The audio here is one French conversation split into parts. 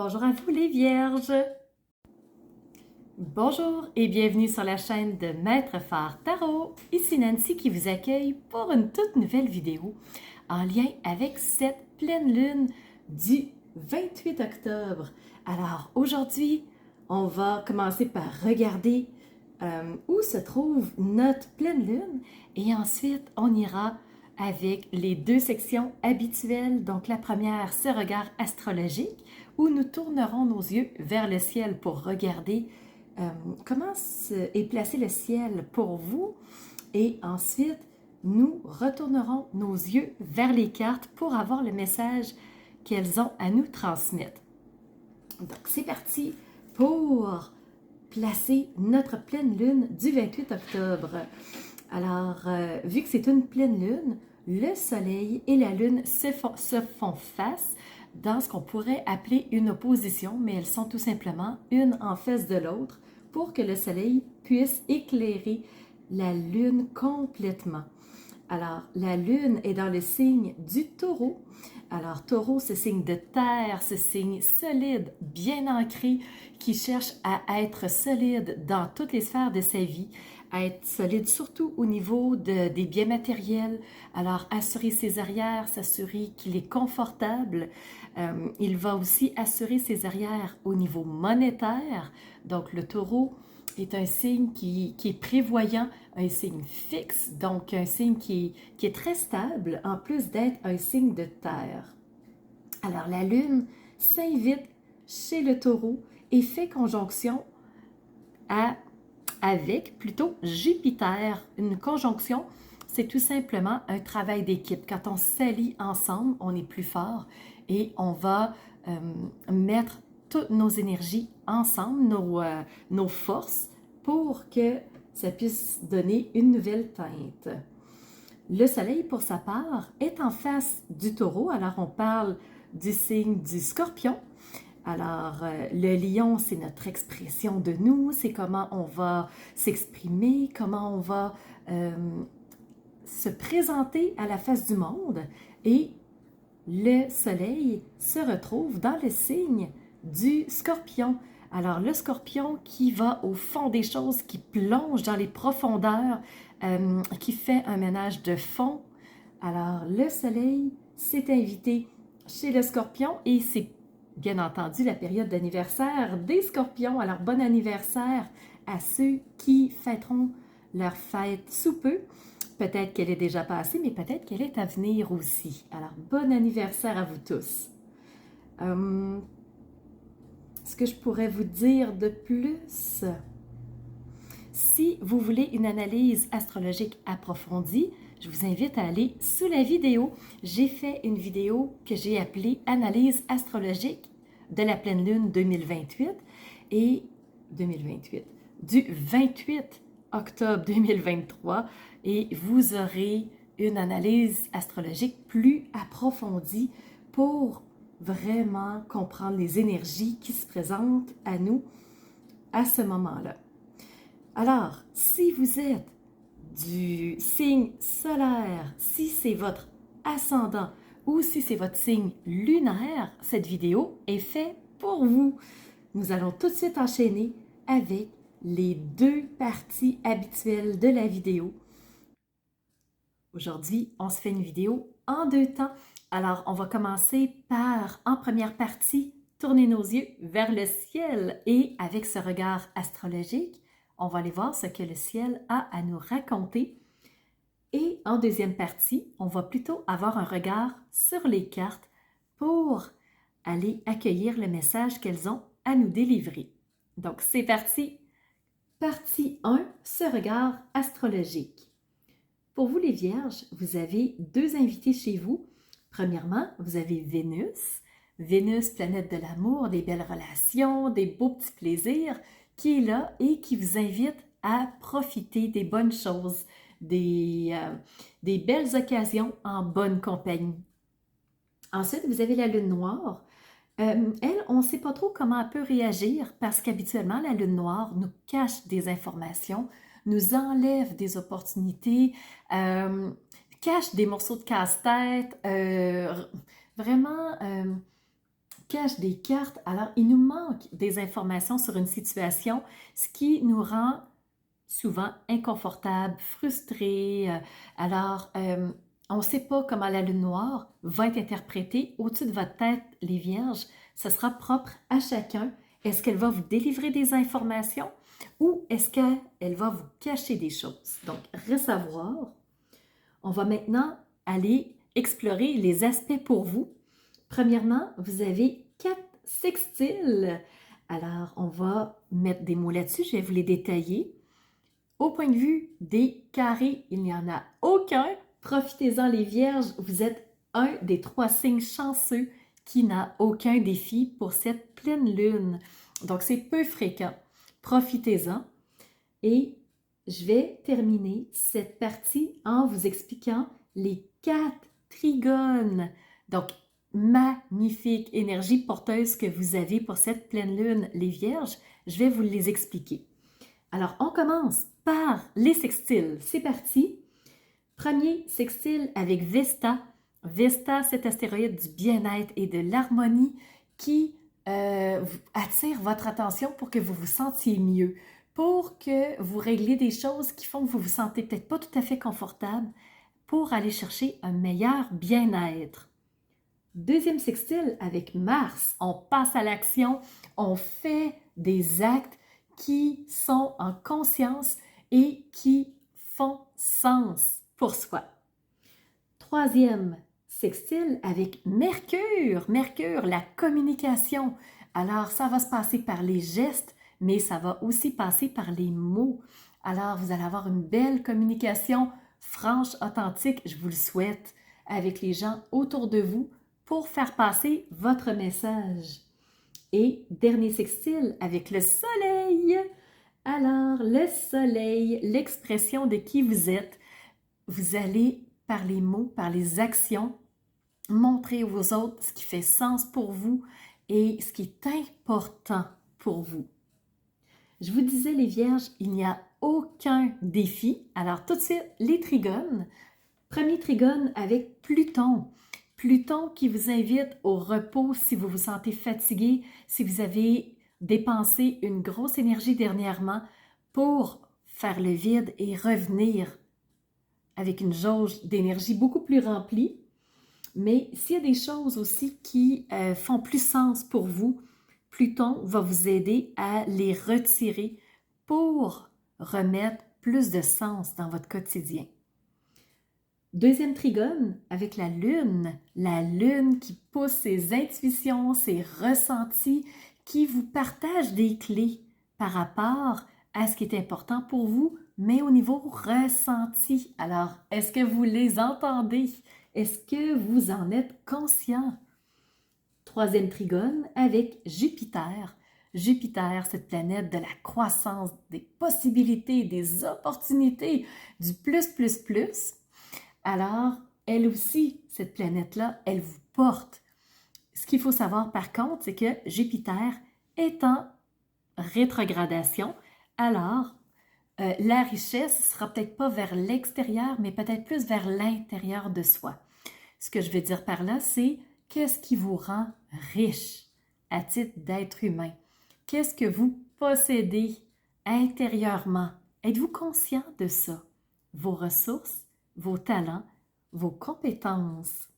Bonjour à vous les vierges! Bonjour et bienvenue sur la chaîne de Maître Phare Tarot. Ici Nancy qui vous accueille pour une toute nouvelle vidéo en lien avec cette pleine lune du 28 octobre. Alors aujourd'hui, on va commencer par regarder où se trouve notre pleine lune et ensuite on ira avec les deux sections habituelles. Donc la première, ce regard astrologique où nous tournerons nos yeux vers le ciel pour regarder comment est placé le ciel pour vous. Et ensuite, nous retournerons nos yeux vers les cartes pour avoir le message qu'elles ont à nous transmettre. Donc c'est parti pour placer notre pleine lune du 28 octobre. Alors, vu que c'est une pleine lune, le soleil et la lune se font face dans ce qu'on pourrait appeler une opposition, mais elles sont tout simplement une en face de l'autre pour que le soleil puisse éclairer la lune complètement. Alors, la lune est dans le signe du taureau. Alors, taureau, ce signe de terre, ce signe solide, bien ancré, qui cherche à être solide dans toutes les sphères de sa vie, à être solide surtout au niveau des biens matériels. Alors, assurer ses arrières, s'assurer qu'il est confortable. Il va aussi assurer ses arrières au niveau monétaire. Donc, le taureau est un signe qui est prévoyant, un signe fixe, donc un signe qui est très stable, en plus d'être un signe de terre. Alors, la lune s'invite chez le taureau et fait conjonction avec plutôt Jupiter. Une conjonction, c'est tout simplement un travail d'équipe. Quand on s'allie ensemble, on est plus fort et on va mettre toutes nos énergies ensemble, nos forces, pour que ça puisse donner une nouvelle teinte. Le soleil, pour sa part, est en face du taureau. Alors, on parle du signe du scorpion. Alors, le lion, c'est notre expression de nous, c'est comment on va s'exprimer, comment on va se présenter à la face du monde. Et le soleil se retrouve dans le signe du scorpion. Alors, le scorpion qui va au fond des choses, qui plonge dans les profondeurs, qui fait un ménage de fond. Alors, le soleil s'est invité chez le scorpion et c'est bien entendu la période d'anniversaire des scorpions. Alors, bon anniversaire à ceux qui fêteront leur fête sous peu. Peut-être qu'elle est déjà passée, mais peut-être qu'elle est à venir aussi. Alors, bon anniversaire à vous tous. Ce que je pourrais vous dire de plus, si vous voulez une analyse astrologique approfondie, je vous invite à aller sous la vidéo. J'ai fait une vidéo que j'ai appelée « Analyse astrologique de la pleine lune 2028 » et 2028, du 28 octobre 2023, et vous aurez une analyse astrologique plus approfondie pour vraiment comprendre les énergies qui se présentent à nous à ce moment-là. Alors, si vous êtes du signe solaire, si c'est votre ascendant ou si c'est votre signe lunaire, cette vidéo est faite pour vous. Nous allons tout de suite enchaîner avec les deux parties habituelles de la vidéo. Aujourd'hui, on se fait une vidéo en deux temps. Alors, on va commencer par, en première partie, tourner nos yeux vers le ciel et avec ce regard astrologique, on va aller voir ce que le ciel a à nous raconter. Et en deuxième partie, on va plutôt avoir un regard sur les cartes pour aller accueillir le message qu'elles ont à nous délivrer. Donc, c'est parti! Partie 1, ce regard astrologique. Pour vous les vierges, vous avez deux invités chez vous. Premièrement, vous avez Vénus. Vénus, planète de l'amour, des belles relations, des beaux petits plaisirs, qui est là et qui vous invite à profiter des bonnes choses, des belles occasions en bonne compagnie. Ensuite, vous avez la lune noire. Elle, on ne sait pas trop comment elle peut réagir parce qu'habituellement, la lune noire nous cache des informations, nous enlève des opportunités, cache des morceaux de casse-tête, vraiment cache des cartes. Alors, il nous manque des informations sur une situation, ce qui nous rend souvent inconfortable, frustré. On ne sait pas comment la lune noire va être interprétée au-dessus de votre tête, les vierges. Ce sera propre à chacun. Est-ce qu'elle va vous délivrer des informations ou est-ce qu'elle va vous cacher des choses? Donc, reste à voir. On va maintenant aller explorer les aspects pour vous. Premièrement, vous avez 4 sextiles. Alors, on va mettre des mots là-dessus. Je vais vous les détailler. Au point de vue des carrés, il n'y en a aucun. Profitez-en les vierges, vous êtes un des 3 signes chanceux qui n'a aucun défi pour cette pleine lune. Donc, c'est peu fréquent. Profitez-en. Et je vais terminer cette partie en vous expliquant les 4 trigones. Donc, magnifique énergie porteuse que vous avez pour cette pleine lune, les vierges. Je vais vous les expliquer. Alors, on commence par les sextiles. C'est parti. Premier sextile avec Vesta. Vesta, cet astéroïde du bien-être et de l'harmonie qui attire votre attention pour que vous vous sentiez mieux, pour que vous régliez des choses qui font que vous vous sentez peut-être pas tout à fait confortable, pour aller chercher un meilleur bien-être. Deuxième sextile avec Mars. On passe à l'action, on fait des actes qui sont en conscience et qui font sens pour soi. Troisième sextile avec Mercure. Mercure, la communication. Alors, ça va se passer par les gestes, mais ça va aussi passer par les mots. Alors, vous allez avoir une belle communication franche, authentique, je vous le souhaite, avec les gens autour de vous pour faire passer votre message. Et dernier sextile avec le soleil. Alors, le soleil, l'expression de qui vous êtes, vous allez, par les mots, par les actions, montrer aux autres ce qui fait sens pour vous et ce qui est important pour vous. Je vous disais, les vierges, il n'y a aucun défi. Alors, tout de suite, les trigones. Premier trigone avec Pluton. Pluton qui vous invite au repos si vous vous sentez fatigué, si vous avez dépensé une grosse énergie dernièrement pour faire le vide et revenir avec une jauge d'énergie beaucoup plus remplie. Mais s'il y a des choses aussi qui font plus sens pour vous, Pluton va vous aider à les retirer pour remettre plus de sens dans votre quotidien. Deuxième trigone avec la lune qui pousse ses intuitions, ses ressentis, qui vous partage des clés par rapport à ce qui est important pour vous, mais au niveau ressenti. Alors, est-ce que vous les entendez? Est-ce que vous en êtes conscient? Troisième trigone avec Jupiter. Jupiter, cette planète de la croissance, des possibilités, des opportunités, du plus, plus, plus. Alors, elle aussi, cette planète-là, elle vous porte. Ce qu'il faut savoir par contre, c'est que Jupiter est en rétrogradation. Alors, la richesse ne sera peut-être pas vers l'extérieur, mais peut-être plus vers l'intérieur de soi. Ce que je veux dire par là, c'est qu'est-ce qui vous rend riche à titre d'être humain? Qu'est-ce que vous possédez intérieurement? Êtes-vous conscient de ça? Vos ressources, vos talents, vos compétences.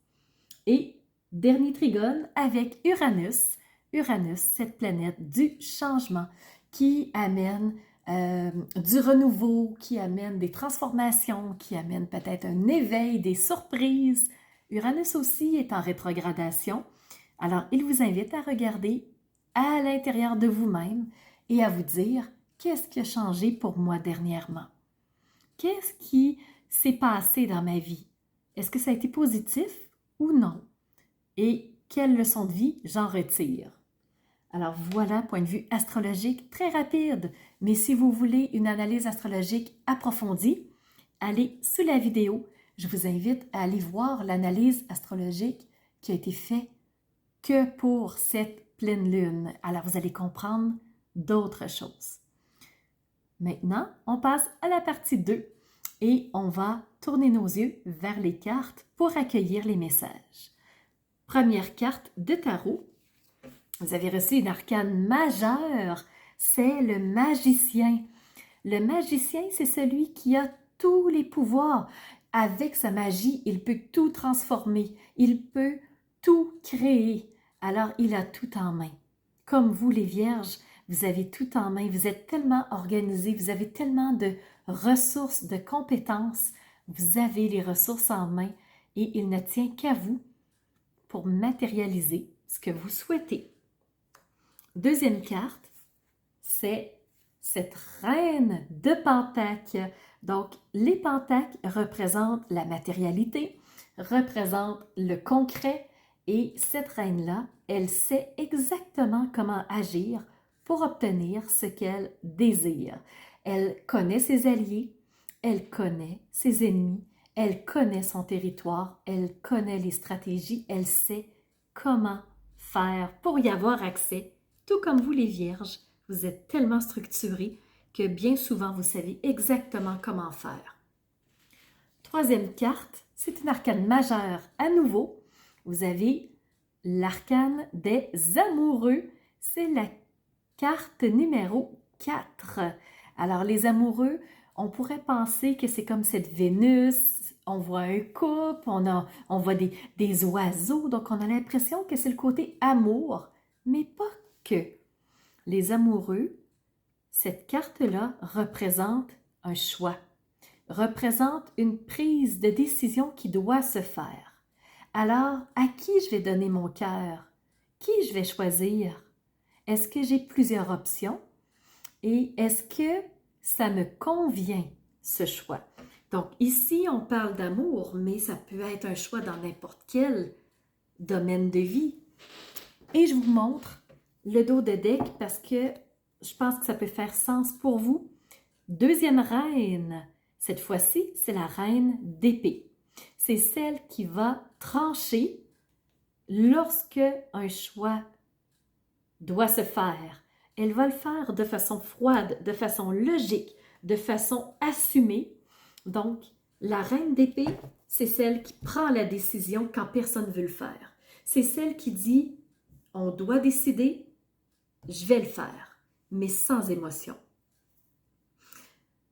Et dernier trigone avec Uranus. Uranus, cette planète du changement qui amène du renouveau, qui amène des transformations, qui amène peut-être un éveil, des surprises. Uranus aussi est en rétrogradation. Alors, il vous invite à regarder à l'intérieur de vous-même et à vous dire qu'est-ce qui a changé pour moi dernièrement? Qu'est-ce qui s'est passé dans ma vie? Est-ce que ça a été positif ou non? Et quelle leçon de vie j'en retire? Alors voilà, point de vue astrologique très rapide, mais si vous voulez une analyse astrologique approfondie, allez sous la vidéo. Je vous invite à aller voir l'analyse astrologique qui a été faite que pour cette pleine lune. Alors vous allez comprendre d'autres choses. Maintenant, on passe à la partie 2 et on va tourner nos yeux vers les cartes pour accueillir les messages. Première carte de tarot. Vous avez reçu une arcane majeure, c'est le magicien. Le magicien, c'est celui qui a tous les pouvoirs. Avec sa magie, il peut tout transformer, il peut tout créer. Alors, il a tout en main. Comme vous, les vierges, vous avez tout en main. Vous êtes tellement organisés, vous avez tellement de ressources, de compétences. Vous avez les ressources en main et il ne tient qu'à vous pour matérialiser ce que vous souhaitez. Deuxième carte, c'est cette reine de Pentacle. Donc, les pentacles représentent la matérialité, représentent le concret et cette reine-là, elle sait exactement comment agir pour obtenir ce qu'elle désire. Elle connaît ses alliés, elle connaît ses ennemis, elle connaît son territoire, elle connaît les stratégies, elle sait comment faire pour y avoir accès, tout comme vous les vierges. Vous êtes tellement structurés que bien souvent, vous savez exactement comment faire. Troisième carte, c'est une arcane majeure. À nouveau, vous avez l'arcane des amoureux. C'est la carte numéro 4. Alors, les amoureux, on pourrait penser que c'est comme cette Vénus, on voit un couple, on voit des oiseaux, donc on a l'impression que c'est le côté amour, mais pas que. Les amoureux, cette carte-là représente un choix, représente une prise de décision qui doit se faire. Alors, à qui je vais donner mon cœur? Qui je vais choisir? Est-ce que j'ai plusieurs options? Et est-ce que ça me convient, ce choix? Donc ici, on parle d'amour, mais ça peut être un choix dans n'importe quel domaine de vie. Et je vous montre le dos de deck parce que je pense que ça peut faire sens pour vous. Deuxième reine, cette fois-ci, c'est la reine d'épée. C'est celle qui va trancher lorsque un choix doit se faire. Elle va le faire de façon froide, de façon logique, de façon assumée. Donc, la reine d'épée, c'est celle qui prend la décision quand personne ne veut le faire. C'est celle qui dit, on doit décider, je vais le faire, mais sans émotion.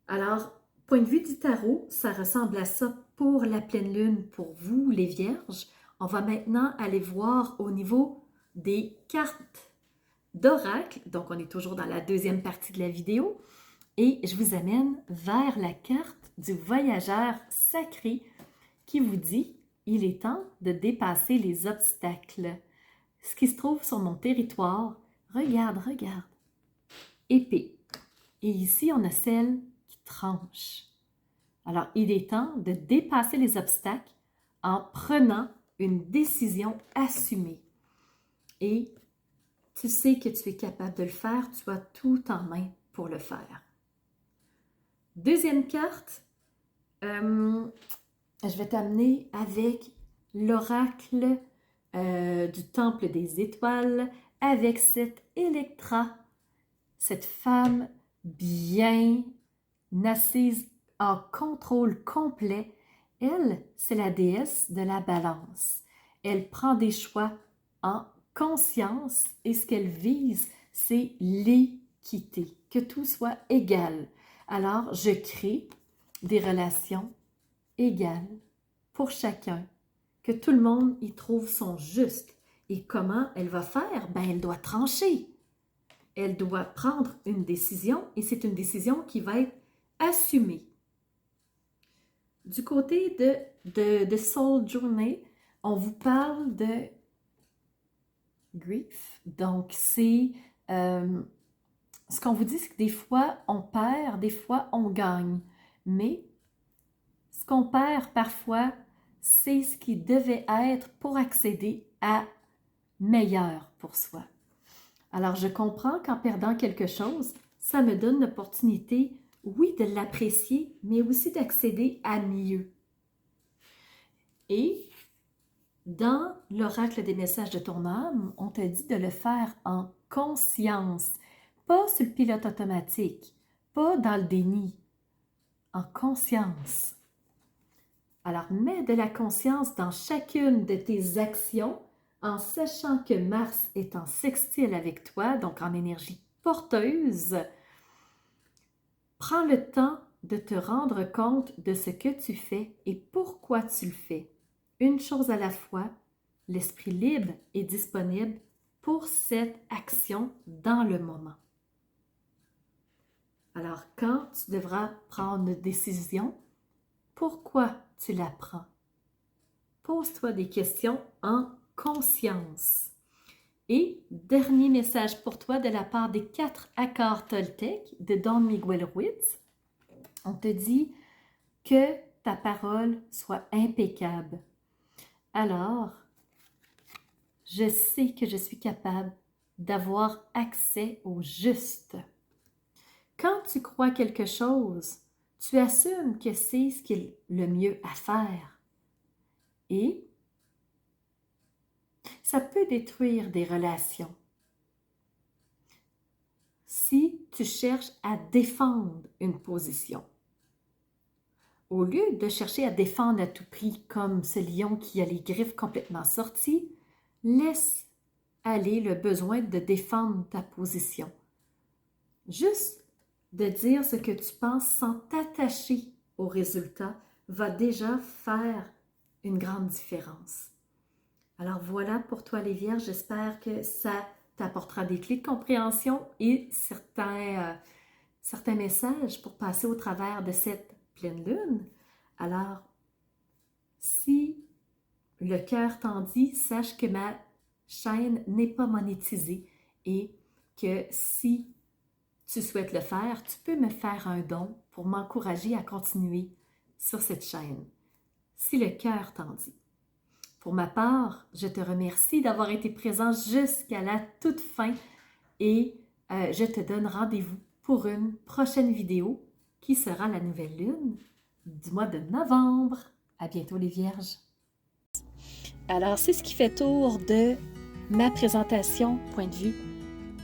Alors, point de vue du tarot, ça ressemble à ça pour la pleine lune, pour vous, les vierges. On va maintenant aller voir au niveau des cartes d'oracle. Donc, on est toujours dans la deuxième partie de la vidéo. Et je vous amène vers la carte du voyageur sacré qui vous dit « Il est temps de dépasser les obstacles. Ce qui se trouve sur mon territoire, regarde, regarde. Épée. Et ici, on a celle qui tranche. Alors, il est temps de dépasser les obstacles en prenant une décision assumée. Et tu sais que tu es capable de le faire, tu as tout en main pour le faire. Deuxième carte, je vais t'amener avec l'oracle du Temple des Étoiles, avec cette Électra, cette femme bien assise en contrôle complet. Elle, c'est la déesse de la balance. Elle prend des choix en conscience et ce qu'elle vise, c'est l'équité, que tout soit égal. Alors, je crée des relations égales pour chacun, que tout le monde y trouve son juste. Et comment elle va faire? Ben, elle doit trancher. Elle doit prendre une décision et c'est une décision qui va être assumée. Du côté de Soul Journey, on vous parle de grief. Donc, c'est ce qu'on vous dit, c'est que des fois, on perd, des fois, on gagne. Mais ce qu'on perd parfois, c'est ce qui devait être pour accéder à meilleur pour soi. Alors, je comprends qu'en perdant quelque chose, ça me donne l'opportunité, oui, de l'apprécier, mais aussi d'accéder à mieux. Et dans l'oracle des messages de ton âme, on te dit de le faire en conscience, pas sur le pilote automatique, pas dans le déni, en conscience. Alors, mets de la conscience dans chacune de tes actions en sachant que Mars est en sextile avec toi, donc en énergie porteuse, prends le temps de te rendre compte de ce que tu fais et pourquoi tu le fais. Une chose à la fois, l'esprit libre est disponible pour cette action dans le moment. Alors, quand tu devras prendre une décision, pourquoi tu la prends? Pose-toi des questions en conscience. Et dernier message pour toi de la part des 4 accords Toltec de Don Miguel Ruiz. On te dit que ta parole soit impeccable. Alors, je sais que je suis capable d'avoir accès au juste. Quand tu crois quelque chose, tu assumes que c'est ce qui est le mieux à faire. Et ça peut détruire des relations. Si tu cherches à défendre une position, au lieu de chercher à défendre à tout prix comme ce lion qui a les griffes complètement sorties, laisse aller le besoin de défendre ta position. Juste de dire ce que tu penses sans t'attacher au résultat va déjà faire une grande différence. Alors voilà pour toi les Vierges, j'espère que ça t'apportera des clés de compréhension et certains messages pour passer au travers de cette pleine lune. Alors, si le cœur t'en dit, sache que ma chaîne n'est pas monétisée et que si tu souhaites le faire, tu peux me faire un don pour m'encourager à continuer sur cette chaîne, si le cœur t'en dit. Pour ma part, je te remercie d'avoir été présent jusqu'à la toute fin et je te donne rendez-vous pour une prochaine vidéo qui sera la nouvelle lune du mois de novembre. À bientôt les Vierges! Alors, c'est ce qui fait tour de ma présentation point de vue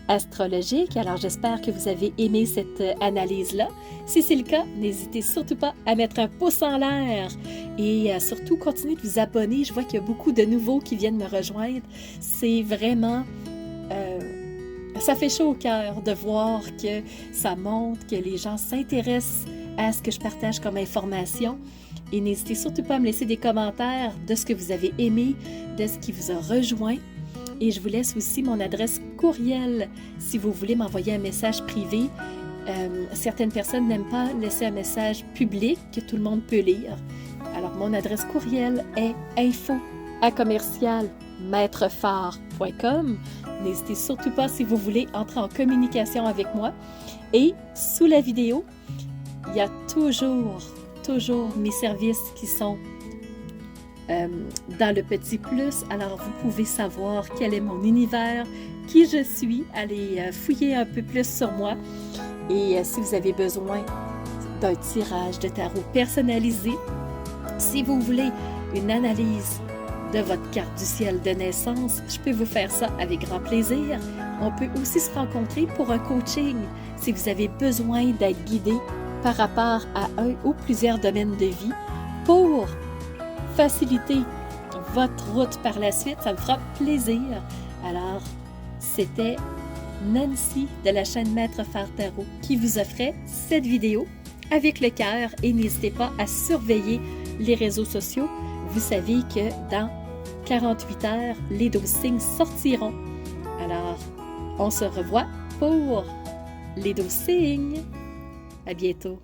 astrologique. Alors, j'espère que vous avez aimé cette analyse-là. Si c'est le cas, n'hésitez surtout pas à mettre un pouce en l'air et surtout continuez de vous abonner. Je vois qu'il y a beaucoup de nouveaux qui viennent me rejoindre. C'est vraiment... ça fait chaud au cœur de voir que ça montre, que les gens s'intéressent à ce que je partage comme information. Et n'hésitez surtout pas à me laisser des commentaires de ce que vous avez aimé, de ce qui vous a rejoint. Et je vous laisse aussi mon adresse courriel si vous voulez m'envoyer un message privé. Certaines personnes n'aiment pas laisser un message public que tout le monde peut lire. Alors, mon adresse courriel est info@commercialmaitrefort.com. N'hésitez surtout pas si vous voulez entrer en communication avec moi. Et sous la vidéo, il y a toujours mes services qui sont dans le petit plus. Alors, vous pouvez savoir quel est mon univers, qui je suis, allez fouiller un peu plus sur moi. Et si vous avez besoin d'un tirage de tarot personnalisé, si vous voulez une analyse de votre carte du ciel de naissance, je peux vous faire ça avec grand plaisir. On peut aussi se rencontrer pour un coaching si vous avez besoin d'être guidé par rapport à un ou plusieurs domaines de vie pour faciliter votre route par la suite. Ça me fera plaisir. Alors, c'était Nancy de la chaîne Maître Phare Tarot qui vous offrait cette vidéo avec le cœur et n'hésitez pas à surveiller les réseaux sociaux. Vous savez que dans 48 heures, les 12 signes sortiront. Alors, on se revoit pour les 12 signes. À bientôt.